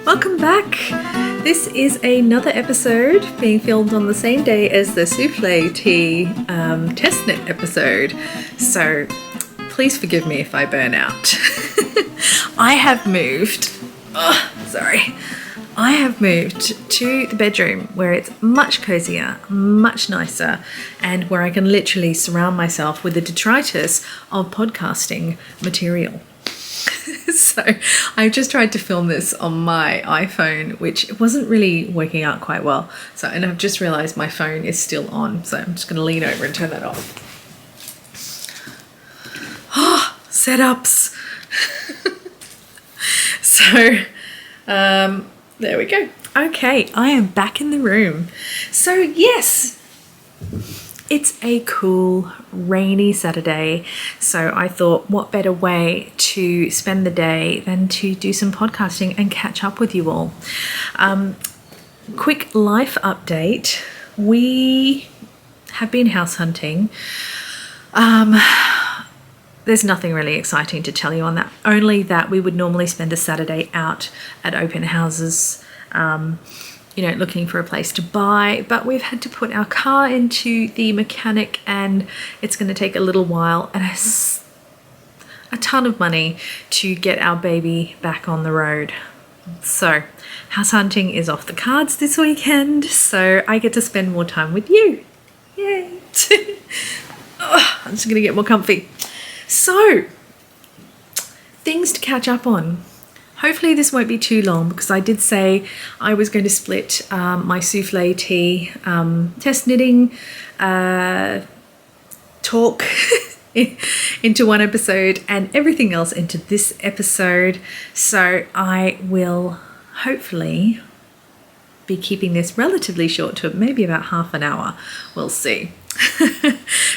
Welcome back. This is another episode being filmed on the same day as the souffle tea test knit episode. So please forgive me if I burn out. I have moved. I have moved to the bedroom where it's much cozier, much nicer, and where I can literally surround myself with the detritus of podcasting material. So I've just tried to film this on my iPhone, which wasn't really working out quite well. And I've just realized my phone is still on. So I'm just going to lean over and turn that off. Oh, setups. There we go. Okay, I am back in the room. So yes, it's a cool, rainy Saturday. So I thought, what better way to spend the day than to do some podcasting and catch up with you all. Quick life update. We have been house hunting. There's nothing really exciting to tell you on that, only that we would normally spend a Saturday out at open houses, looking for a place to buy, but we've had to put our car into the mechanic and it's going to take a little while and a ton of money to get our baby back on the road. So house hunting is off the cards this weekend, so I get to spend more time with you. Yay! I'm just going to get more comfy. So, things to catch up on. Hopefully this won't be too long because I did say I was going to split my souffle tea test knitting talk into one episode and everything else into this episode. So I will hopefully be keeping this relatively short to maybe about half an hour. We'll see.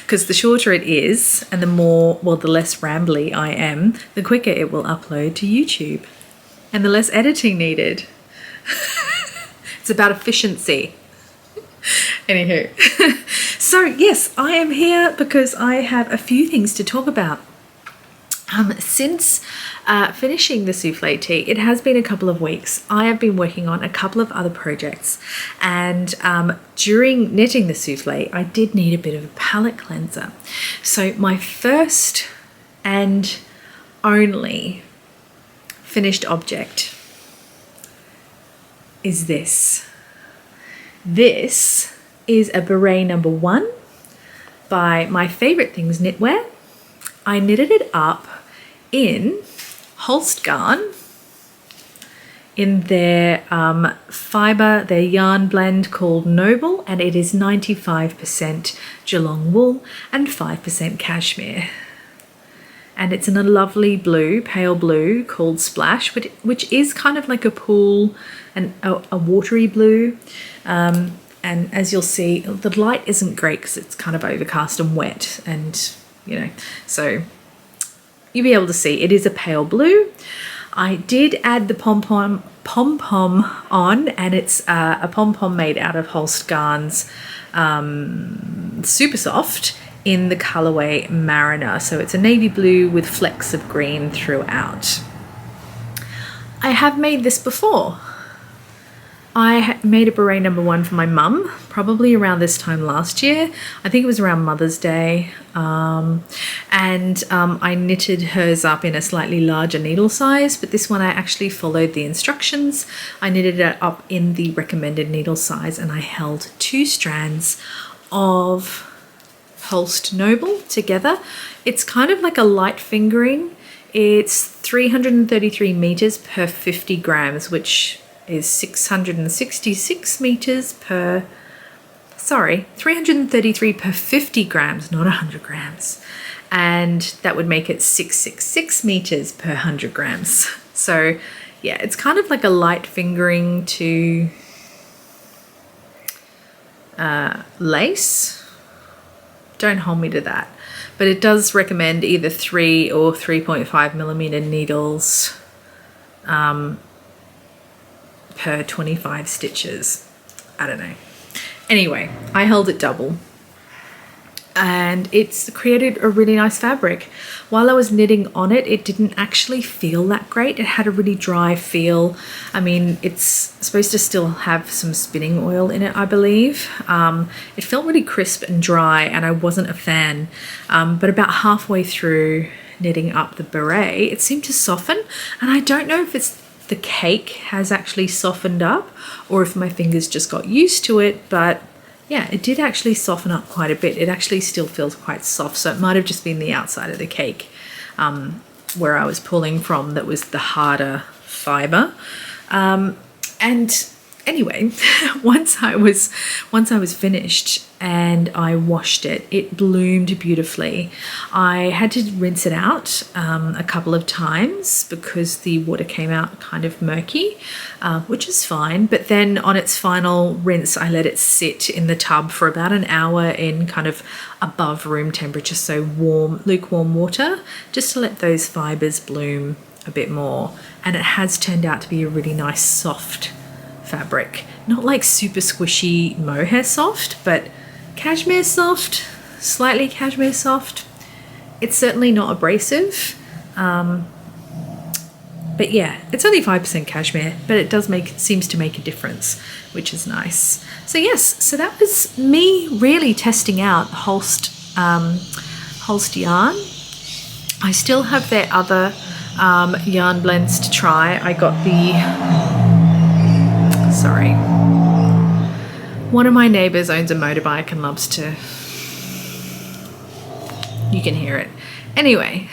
Because the shorter it is and the less rambly I am, the quicker it will upload to YouTube and the less editing needed. It's about efficiency. Anywho, so yes, I am here because I have a few things to talk about. Since finishing the souffle tea, it has been a couple of weeks. I have been working on a couple of other projects, and during knitting the souffle, I did need a bit of a palette cleanser. So my first and only finished object is this. This is a Beret No.1 by My Favorite Things Knitwear. I knitted it up in Holst Garn in their fibre, their yarn blend called Noble, and it is 95% Geelong wool and 5% cashmere. And it's in a lovely blue, pale blue called Splash, which is kind of like a pool and a watery blue. And as you'll see, the light isn't great because it's kind of overcast and wet, and so you'll be able to see it is a pale blue. I did add the pom-pom on, and it's a pom-pom made out of Holst Garn's Super Soft in the colourway Mariner. So it's a navy blue with flecks of green throughout. I have made this before. I made a Beret No.1 for my mum, probably around this time last year. I think it was around Mother's Day. I knitted hers up in a slightly larger needle size, but this one I actually followed the instructions. I knitted it up in the recommended needle size, and I held 2 strands of Holst Noble together. It's kind of like a light fingering. It's 333 meters per 50 grams, which is 666 meters per, 333 per 50 grams, not 100 grams. And that would make it 666 meters per 100 grams. So yeah, it's kind of like a light fingering to lace. Don't hold me to that. But it does recommend either 3 or 3.5 millimeter needles per 25 stitches. I don't know. Anyway, I held it double. and it's created a really nice fabric. While I was knitting on it, it didn't actually feel that great. It had a really dry feel. I mean, it's supposed to still have some spinning oil in it, I believe. It felt really crisp and dry, and I wasn't a fan. But about halfway through knitting up the beret, it seemed to soften, and I don't know if it's the cake has actually softened up or if my fingers just got used to it, but yeah, it did actually soften up quite a bit. It actually still feels quite soft, so it might have just been the outside of the cake where I was pulling from that was the harder fibre. And anyway, once I was finished and I washed it, it bloomed beautifully. I had to rinse it out a couple of times because the water came out kind of murky, which is fine. But then on its final rinse, I let it sit in the tub for about an hour in kind of above room temperature, so warm, lukewarm water, just to let those fibres bloom a bit more. And it has turned out to be a really nice soft fabric. Not like super squishy mohair soft, but cashmere soft, slightly cashmere soft. It's certainly not abrasive, but yeah, it's only 5% cashmere, but it does seems to make a difference, which is nice. So yes, so that was me really testing out Holst yarn. I still have their other yarn blends to try. I got one of my neighbours owns a motorbike and loves to, you can hear it. Anyway,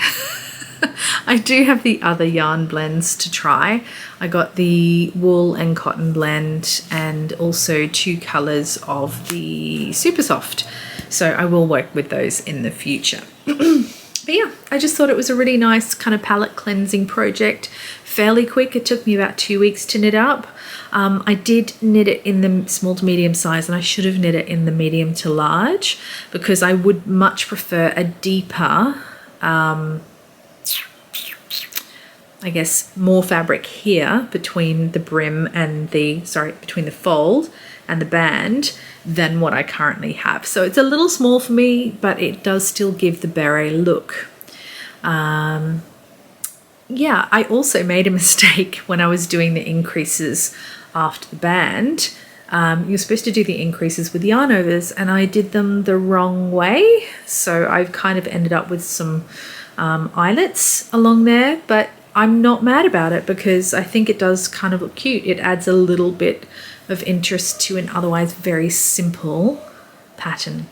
I do have the other yarn blends to try. I got the wool and cotton blend and also 2 colours of the super soft. So I will work with those in the future. But yeah, I just thought it was a really nice kind of palette cleansing project. Fairly quick. It took me about 2 weeks to knit up. I did knit it in the small to medium size, and I should have knit it in the medium to large because I would much prefer a deeper, I guess, more fabric here between the brim and between the fold and the band than what I currently have. So it's a little small for me, but it does still give the beret look. Yeah, I also made a mistake when I was doing the increases after the band. You're supposed to do the increases with yarn overs, and I did them the wrong way. So I've kind of ended up with some eyelets along there, but I'm not mad about it because I think it does kind of look cute. It adds a little bit of interest to an otherwise very simple pattern.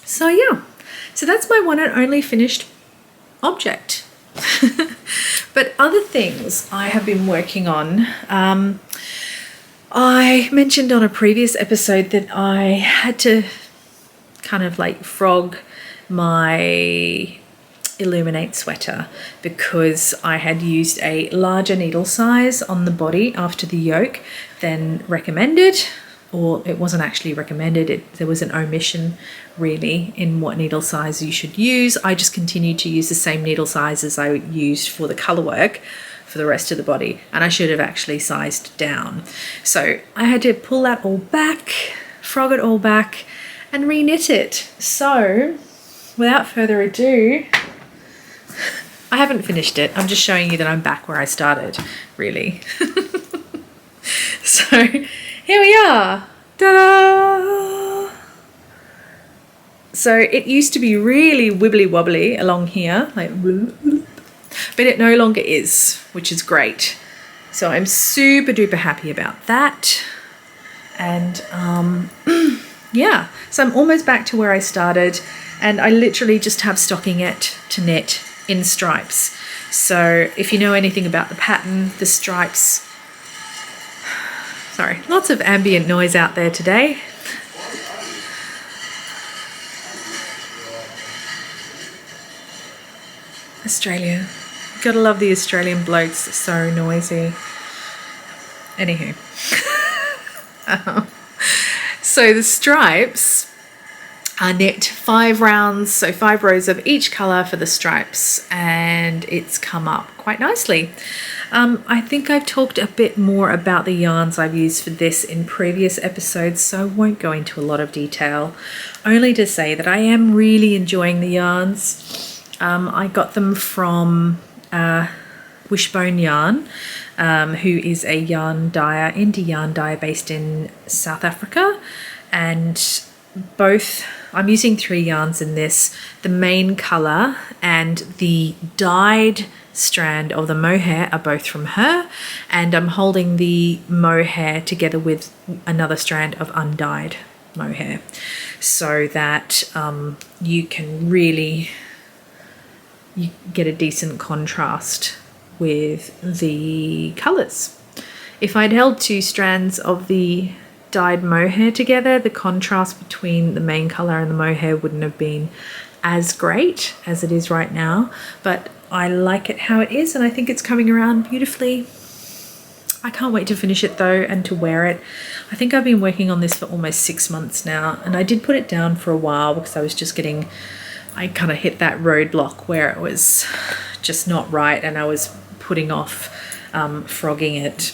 So yeah, so that's my one and only finished object. But other things I have been working on, I mentioned on a previous episode that I had to kind of like frog my Illuminate sweater because I had used a larger needle size on the body after the yoke than recommended, or it wasn't actually recommended. There was an omission really in what needle size you should use. I just continued to use the same needle size as I used for the color work for the rest of the body, and I should have actually sized down. So I had to pull that all back, frog it all back, and re-knit it. So without further ado, I haven't finished it. I'm just showing you that I'm back where I started, really. So here we are. Ta-da! So it used to be really wibbly wobbly along here, like, but it no longer is, which is great. So I'm super duper happy about that. And yeah, so I'm almost back to where I started, and I literally just have stockinette to knit in stripes. So if you know anything about the pattern, the stripes, sorry, lots of ambient noise out there today. Australia. Gotta love the Australian blokes, they're so noisy. Anywho. So the stripes, I knit 5 rounds, so 5 rows of each colour for the stripes, and it's come up quite nicely. I think I've talked a bit more about the yarns I've used for this in previous episodes, so I won't go into a lot of detail, only to say that I am really enjoying the yarns. I got them from Wishbone Yarn, who is a yarn dyer, indie yarn dyer based in South Africa, and both, I'm using 3 yarns in this, the main colour and the dyed strand of the mohair are both from her, and I'm holding the mohair together with another strand of undyed mohair, so that you can really get a decent contrast with the colours. If I'd held 2 strands of the dyed mohair together, the contrast between the main colour and the mohair wouldn't have been as great as it is right now, but I like it how it is, and I think it's coming around beautifully. I can't wait to finish it though and to wear it. I think I've been working on this for almost 6 months now, and I did put it down for a while because I was just getting, I kind of hit that roadblock where it was just not right and I was putting off frogging it,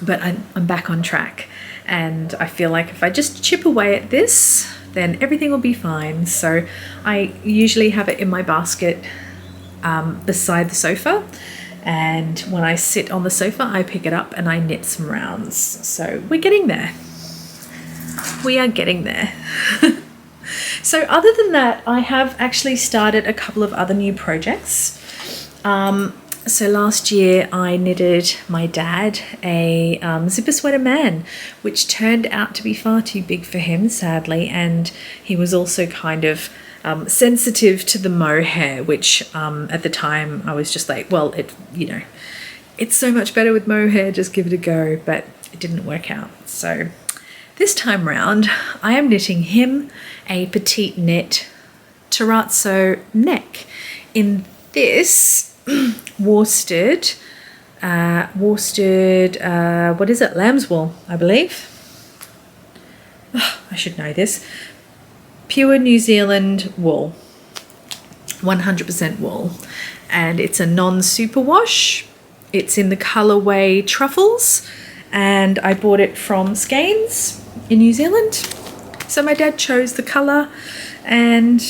but I'm back on track. And I feel like if I just chip away at this, then everything will be fine. So I usually have it in my basket beside the sofa, and when I sit on the sofa I pick it up and I knit some rounds. So we're getting there. We are getting there. So other than that, I have actually started a couple of other new projects. So last year I knitted my dad a zipper sweater man, which turned out to be far too big for him, sadly, and he was also kind of sensitive to the mohair, which at the time I was just like, well, it's so much better with mohair, just give it a go, but it didn't work out. So this time round I am knitting him a petite knit terrazzo neck in this worsted, what is it, lamb's wool, I believe. I should know this. Pure New Zealand wool, 100% wool, and it's a non-superwash. It's in the colourway Truffles, and I bought it from Skeins in New Zealand. So my dad chose the colour, and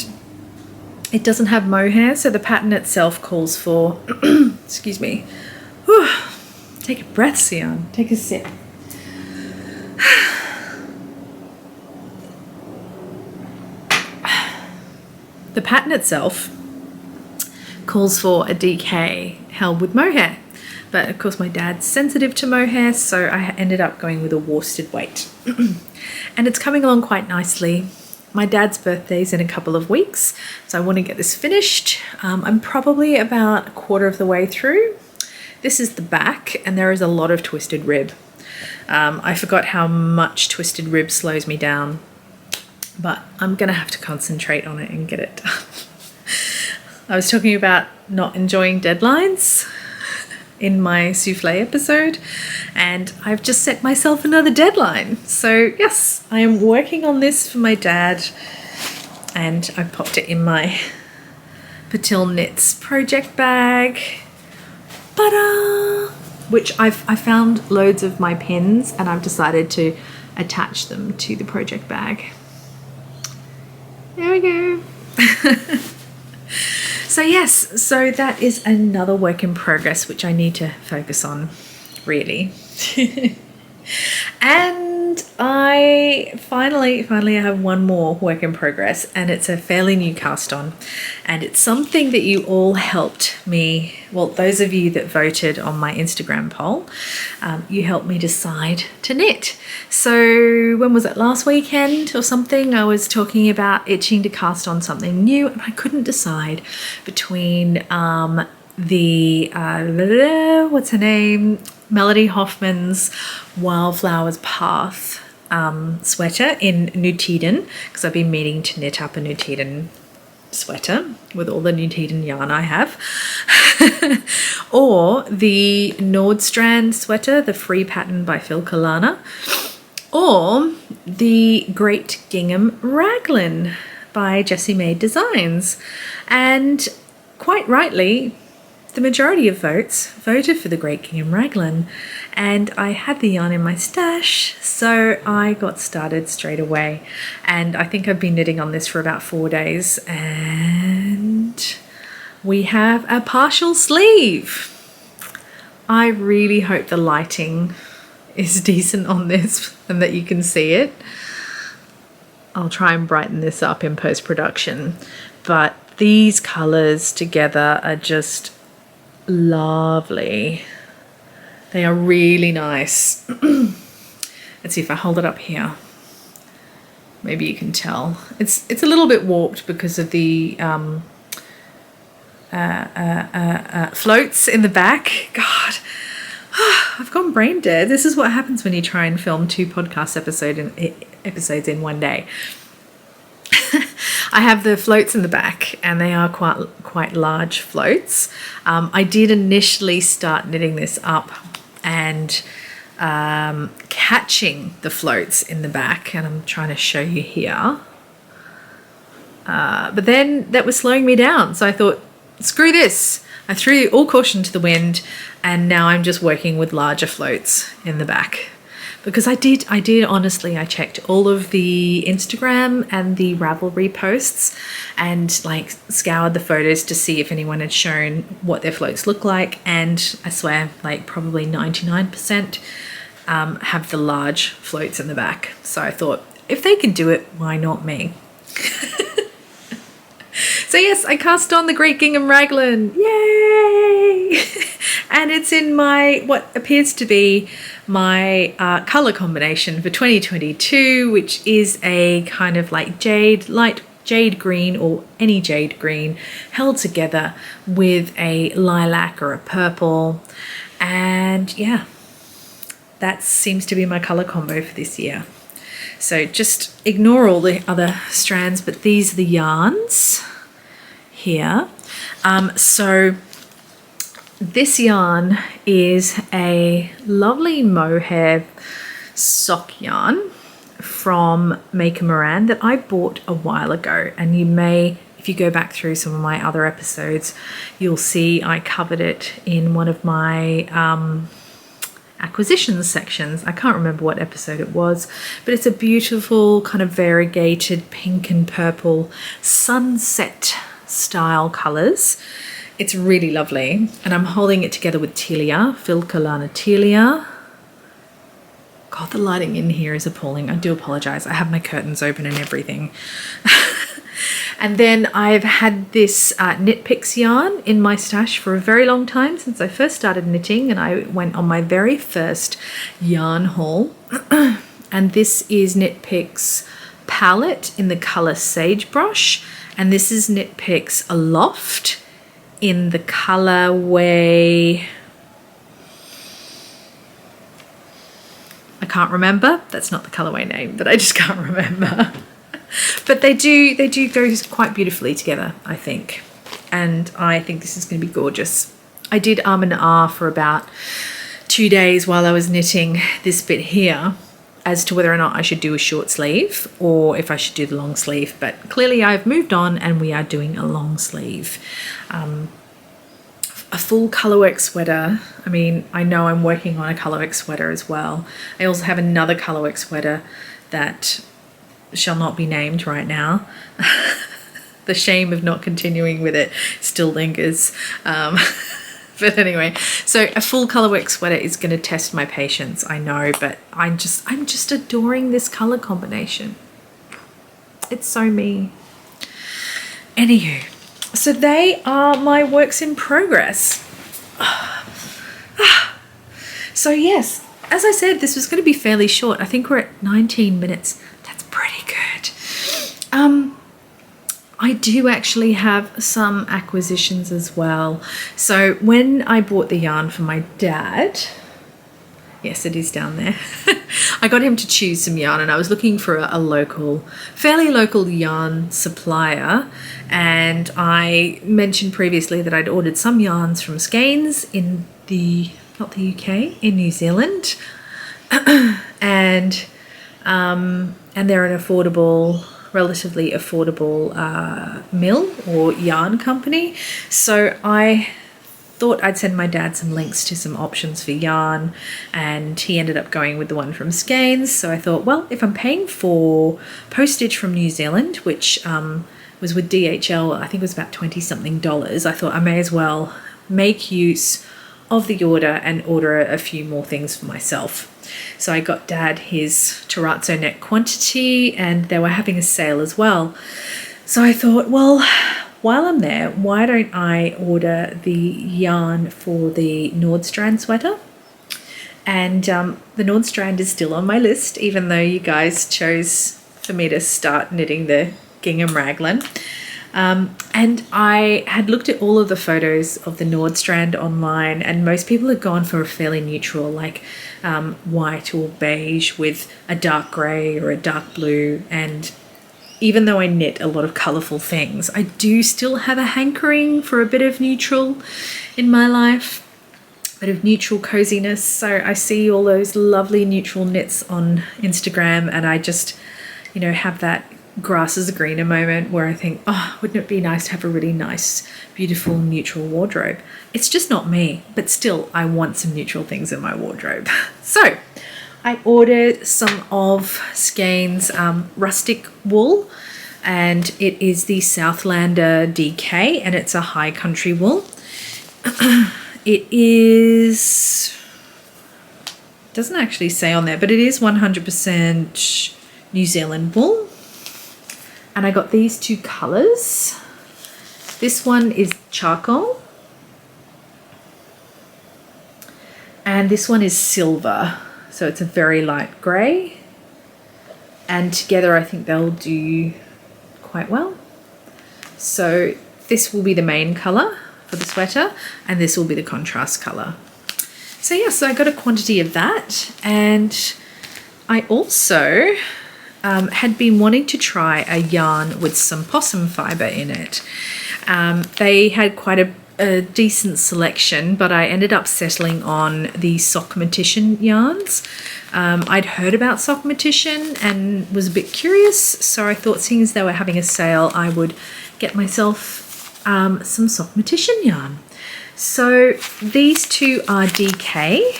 it doesn't have mohair, so the pattern itself calls for, excuse me, whew, take a breath, Sion, take a sip. The pattern itself calls for a DK held with mohair, but of course my dad's sensitive to mohair, so I ended up going with a worsted weight. And it's coming along quite nicely. My dad's birthday's in a couple of weeks, so I want to get this finished. I'm probably about a quarter of the way through. This is the back, and there is a lot of twisted rib. I forgot how much twisted rib slows me down, but I'm gonna have to concentrate on it and get it done. I was talking about not enjoying deadlines in my souffle episode, and I've just set myself another deadline. So yes, I am working on this for my dad, and I popped it in my Patil Knits project bag. Ta-da! Which I found loads of my pins, and I've decided to attach them to the project bag. There we go. So yes, so that is another work in progress which I need to focus on, really. And I finally have one more work in progress, and it's a fairly new cast on, and it's something that you all helped me, well, those of you that voted on my Instagram poll, you helped me decide to knit. So when was it, last weekend or something, I was talking about itching to cast on something new, and I couldn't decide between what's her name, Melody Hoffman's Wildflowers Path sweater in Nutiden, because I've been meaning to knit up a Nutiden sweater with all the Nutiden yarn I have, or the Nordstrand sweater, the free pattern by Phil Kalana. or the Gr8 Gingham Raglan by Jessie Maed Designs. And quite rightly, the majority of votes voted for the Gr8 Gingham Raglan, and I had the yarn in my stash, so I got started straight away. And I think I've been knitting on this for about 4 days, and we have a partial sleeve. I really hope the lighting is decent on this and that you can see it. I'll try and brighten this up in post-production, but these colors together are just lovely. They are really nice. Let's see if I hold it up here. Maybe you can tell. It's a little bit warped because of the floats in the back. God, I've gone brain dead. This is what happens when you try and film 2 podcast episodes in one day. I have the floats in the back, and they are quite large floats. I did initially start knitting this up and catching the floats in the back, and I'm trying to show you here. But then that was slowing me down, so I thought, screw this. I threw all caution to the wind, and now I'm just working with larger floats in the back. Because I did honestly, I checked all of the Instagram and the Ravelry posts and like scoured the photos to see if anyone had shown what their floats look like. And I swear, like probably 99% have the large floats in the back. So I thought, if they can do it, why not me? So yes, I cast on the Gr8 Gingham Raglan, yay! And it's in my, what appears to be my colour combination for 2022, which is a kind of like light jade green or any jade green held together with a lilac or a purple. And yeah, that seems to be my colour combo for this year. So just ignore all the other strands, but these are the yarns here. So this yarn is a lovely mohair sock yarn from Moran that I bought a while ago, and you may, if you go back through some of my other episodes, you'll see I covered it in one of my acquisitions sections. I can't remember what episode it was, but it's a beautiful kind of variegated pink and purple sunset style colors. It's really lovely, and I'm holding it together with Tilia, Filcolana Tilia. God, the lighting in here is appalling. I do apologize. I have my curtains open and everything. And then I've had this Knitpicks yarn in my stash for a very long time, since I first started knitting, and I went on my very first yarn haul. And this is Knitpicks palette in the color Sagebrush, and this is Knitpicks Aloft in the colorway, I can't remember. That's not the colorway name, but I just can't remember. But they do go quite beautifully together, I think. And I think this is going to be gorgeous. I did and ah for about 2 days while I was knitting this bit here as to whether or not I should do a short sleeve or if I should do the long sleeve. But clearly I've moved on and we are doing a long sleeve. A full colorwork sweater. I mean, I know I'm working on a colorwork sweater as well. I also have another colorwork sweater that shall not be named right now. The shame of not continuing with it still lingers. But anyway, so a full colorwork sweater is going to test my patience, I know, but I'm just adoring this color combination. It's so me. Anywho, so they are my works in progress. So yes, as I said, this was going to be fairly short. I think we're at 19 minutes. That's pretty good. I do actually have some acquisitions as well. So when I bought the yarn for my dad, yes, it is down there. I got him to choose some yarn, and I was looking for a local, fairly local yarn supplier. And I mentioned previously that I'd ordered some yarns from Skeins in not the UK, in New Zealand. And and they're an affordable, relatively affordable mill or yarn company. So I thought I'd send my dad some links to some options for yarn, and he ended up going with the one from Skeins. So I thought, well, if I'm paying for postage from New Zealand, which was with DHL, I think it was about $20-something, I thought I may as well make use of the order and order a few more things for myself. So I got Dad his terrazzo net quantity, and they were having a sale as well. So I thought, well, while I'm there, why don't I order the yarn for the Nordstrand sweater? And the Nordstrand is still on my list, even though you guys chose for me to start knitting the Gingham Raglan. And I had looked at all of the photos of the Nordstrand online, and most people had gone for a fairly neutral, like white or beige with a dark grey or a dark blue. And even though I knit a lot of colourful things, I do still have a hankering for a bit of neutral in my life, a bit of neutral coziness. So I see all those lovely neutral knits on Instagram, and I just, you know, have that grass is greener moment where I think, oh, wouldn't it be nice to have a really nice, beautiful neutral wardrobe? It's just not me, but still I want some neutral things in my wardrobe. So I ordered some of Skeins rustic wool, and it is the Southlander DK, and it's a high country wool. It is, doesn't actually say on there, but it is 100% New Zealand wool. And I got these two colours. This one is charcoal, and this one is silver. So it's a very light grey, and together I think they'll do quite well. So this will be the main colour for the sweater, and this will be the contrast colour. So yeah, so I got a quantity of that, and I also had been wanting to try a yarn with some possum fibre in it. They had quite a decent selection, but I ended up settling on the Sockmatician yarns. I'd heard about Sockmatician and was a bit curious, so I thought, seeing as they were having a sale, I would get myself some Sockmatician yarn. So these two are DK.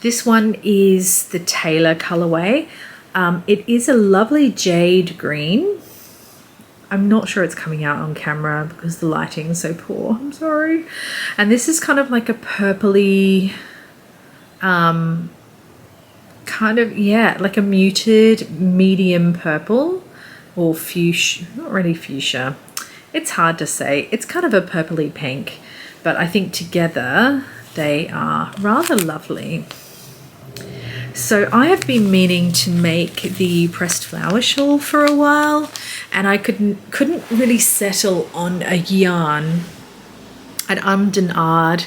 This one is the Taylor colorway. It is a lovely jade green. I'm not sure it's coming out on camera because the lighting is so poor. I'm sorry. And this is kind of like a purpley, kind of, yeah, like a muted medium purple or fuchsia, not really fuchsia. It's hard to say. It's kind of a purpley pink, but I think together they are rather lovely. So I have been meaning to make the pressed flower shawl for a while, and I couldn't really settle on a yarn. I'd ummed and ahed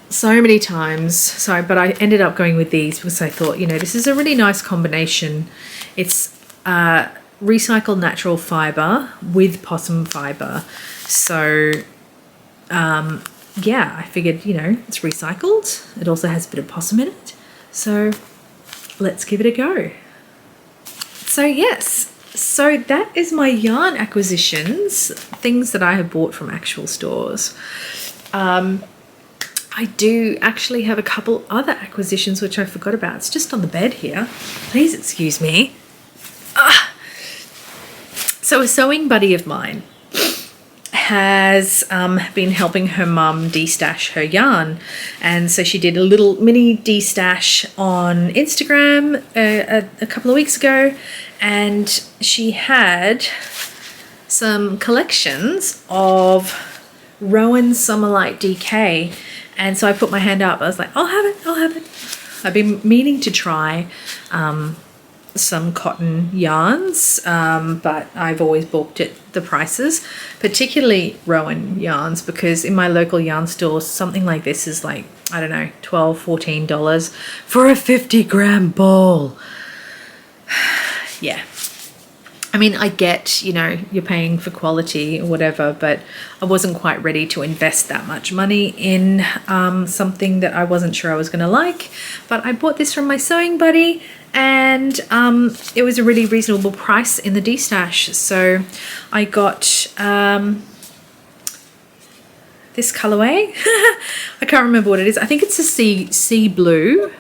so many times, but I ended up going with these because I thought, you know, this is a really nice combination. It's recycled natural fibre with possum fibre. So yeah, I figured, you know, it's recycled. It also has a bit of possum in it. So let's give it a go. So yes, so that is my yarn acquisitions, things that I have bought from actual stores. I do actually have a couple other acquisitions which I forgot about. It's just on the bed here. Please excuse me. So a sewing buddy of mine has been helping her mum de-stash her yarn, and so she did a little mini de-stash on Instagram a couple of weeks ago, and she had some collections of Rowan Summer Light DK, and so I put my hand up. I was like, I'll have it. I've been meaning to try some cotton yarns, but I've always balked at the prices, particularly Rowan yarns, because in my local yarn store something like this is like, I don't know, $12-14 for a 50-gram ball. Yeah, I mean, I get, you know, you're paying for quality or whatever, but I wasn't quite ready to invest that much money in something that I wasn't sure I was going to like. But I bought this from my sewing buddy, and it was a really reasonable price in the D-stash. So I got this colorway. I can't remember what it is. I think it's a sea blue,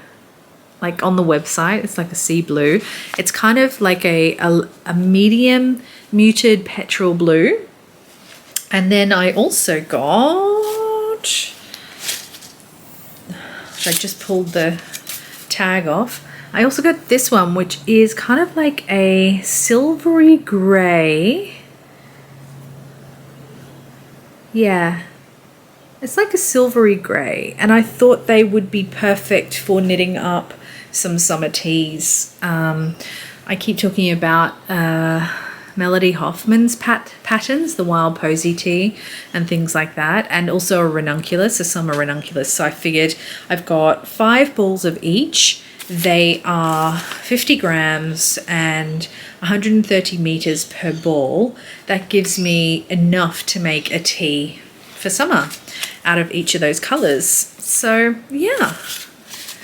like on the website. It's like a sea blue. It's kind of like a medium muted petrol blue. And then I also got, I just pulled the tag off. I also got this one, which is kind of like a silvery grey. Yeah, it's like a silvery grey, and I thought they would be perfect for knitting up some summer teas. I keep talking about Melody Hoffman's patterns, the Wild Posy tee and things like that, and also a ranunculus, a summer ranunculus. So I figured I've got 5 balls of each. They are 50 grams and 130 meters per ball. That gives me enough to make a tee for summer out of each of those colors. So yeah,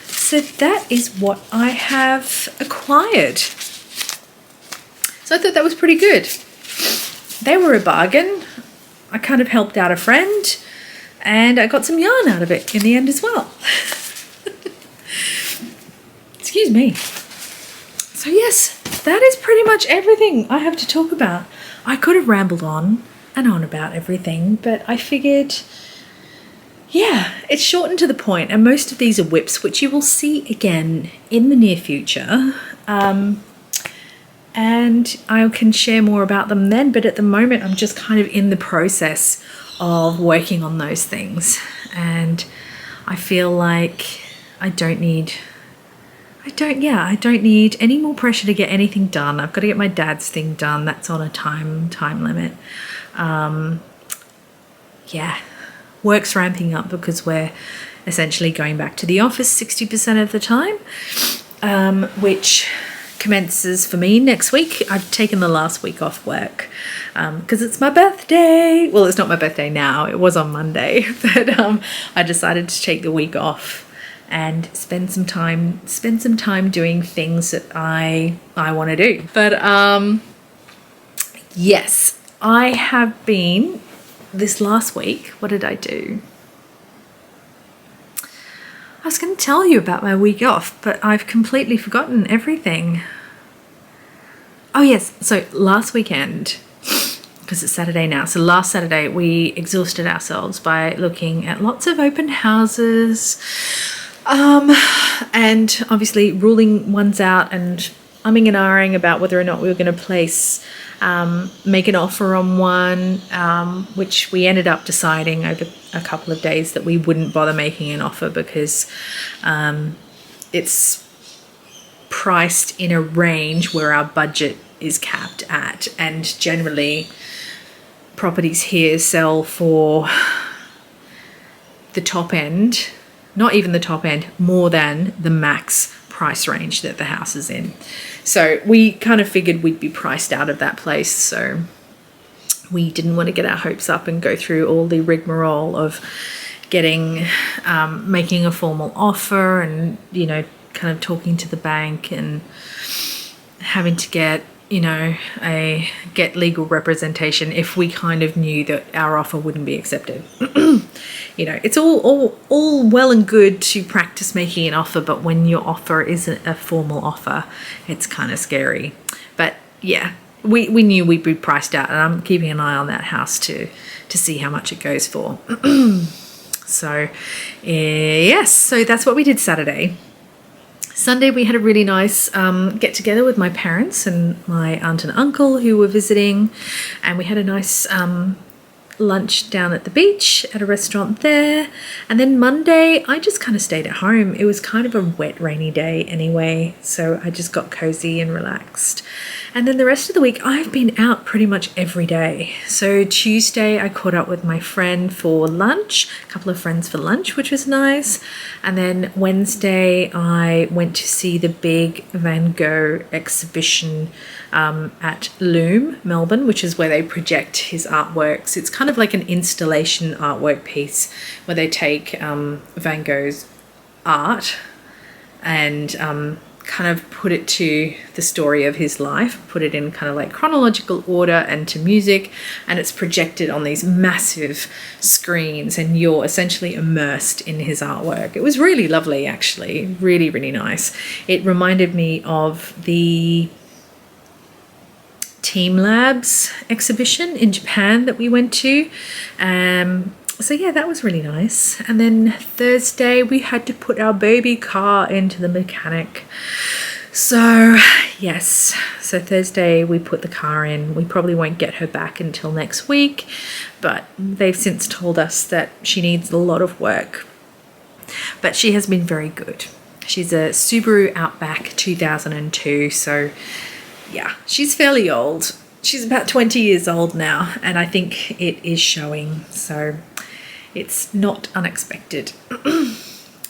so that is what I have acquired. So I thought that was pretty good. They were a bargain. I kind of helped out a friend, and I got some yarn out of it in the end as well. Excuse me. So yes, that is pretty much everything I have to talk about. I could have rambled on and on about everything, but I figured, yeah, it's short and to the point, and most of these are WIPs, which you will see again in the near future. And I can share more about them then, but at the moment I'm just kind of in the process of working on those things, and I feel like I don't need any more pressure to get anything done. I've got to get my dad's thing done. That's on a time limit. Yeah, work's ramping up because we're essentially going back to the office 60% of the time, which commences for me next week. I've taken the last week off work because it's my birthday. Well, it's not my birthday now. It was on Monday, but I decided to take the week off and spend some time doing things that I want to do. But yes, I have been this last week. What did I do? I was going to tell you about my week off, but I've completely forgotten everything. Oh yes, so last weekend, because it's Saturday now, so last Saturday we exhausted ourselves by looking at lots of open houses, and obviously ruling ones out and umming and ahhing about whether or not we were going to make an offer on one, which we ended up deciding over a couple of days that we wouldn't bother making an offer because it's priced in a range where our budget is capped at, and generally properties here sell for the top end, not even the top end, more than the max price range that the house is in. So we kind of figured we'd be priced out of that place, so we didn't want to get our hopes up and go through all the rigmarole of making a formal offer and, you know, kind of talking to the bank and having to get legal representation if we kind of knew that our offer wouldn't be accepted. You know, it's all well and good to practice making an offer, but when your offer isn't a formal offer, it's kind of scary. But yeah, we knew we'd be priced out, and I'm keeping an eye on that house to see how much it goes for. So yes, so that's what we did Saturday. Sunday we had a really nice get together with my parents and my aunt and uncle who were visiting, and we had a nice lunch down at the beach at a restaurant there. And then Monday I just kind of stayed at home. It was kind of a wet, rainy day anyway, so I just got cozy and relaxed. And then the rest of the week I've been out pretty much every day. So Tuesday I caught up with my friend for lunch, a couple of friends for lunch, which was nice. And then Wednesday I went to see the big Van Gogh exhibition at Loom, Melbourne, which is where they project his artworks. It's kind of like an installation artwork piece where they take Van Gogh's art and kind of put it to the story of his life, put it in kind of like chronological order and to music, and it's projected on these massive screens and you're essentially immersed in his artwork. It was really lovely, actually, really, really nice. It reminded me of the Team Labs exhibition in Japan that we went to. So yeah, that was really nice. And then Thursday we had to put our baby car into the mechanic. So yes, so Thursday we put the car in. We probably won't get her back until next week, but they've since told us that she needs a lot of work. But she has been very good. She's a Subaru Outback 2002, so yeah, she's fairly old. She's about 20 years old now, and I think it is showing, so it's not unexpected.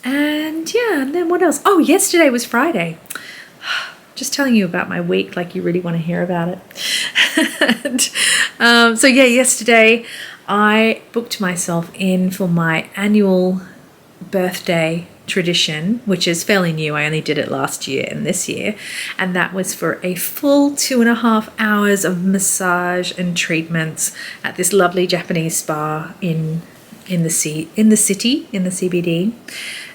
And yeah, and then what else? Oh, yesterday was Friday. Just telling you about my week like you really want to hear about it. And, so yeah, yesterday I booked myself in for my annual birthday tradition, which is fairly new. I only did it last year and this year, and that was for a full 2.5 hours of massage and treatments at this lovely Japanese spa in the CBD.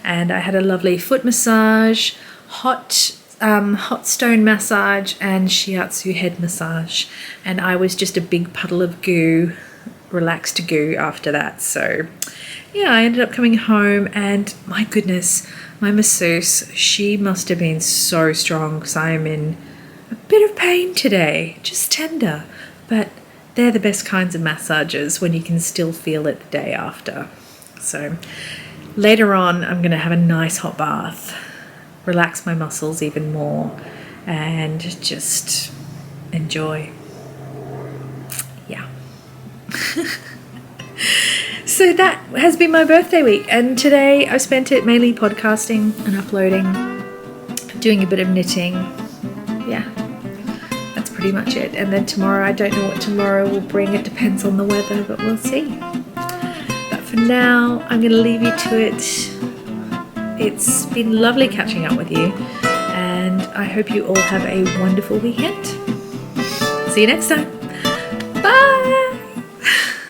And I had a lovely foot massage, hot stone massage, and shiatsu head massage, and I was just a big puddle of goo, relaxed goo after that. So yeah, I ended up coming home, and my goodness, my masseuse, she must have been so strong because I am in a bit of pain today, just tender, but they're the best kinds of massages when you can still feel it the day after. So later on, I'm going to have a nice hot bath, relax my muscles even more, and just enjoy. Yeah. So that has been my birthday week, and today I spent it mainly podcasting and uploading, doing a bit of knitting. Yeah, that's pretty much it. And then tomorrow, I don't know what tomorrow will bring. It depends on the weather, but we'll see. But for now, I'm going to leave you to it. It's been lovely catching up with you, and I hope you all have a wonderful weekend. See you next time. Bye!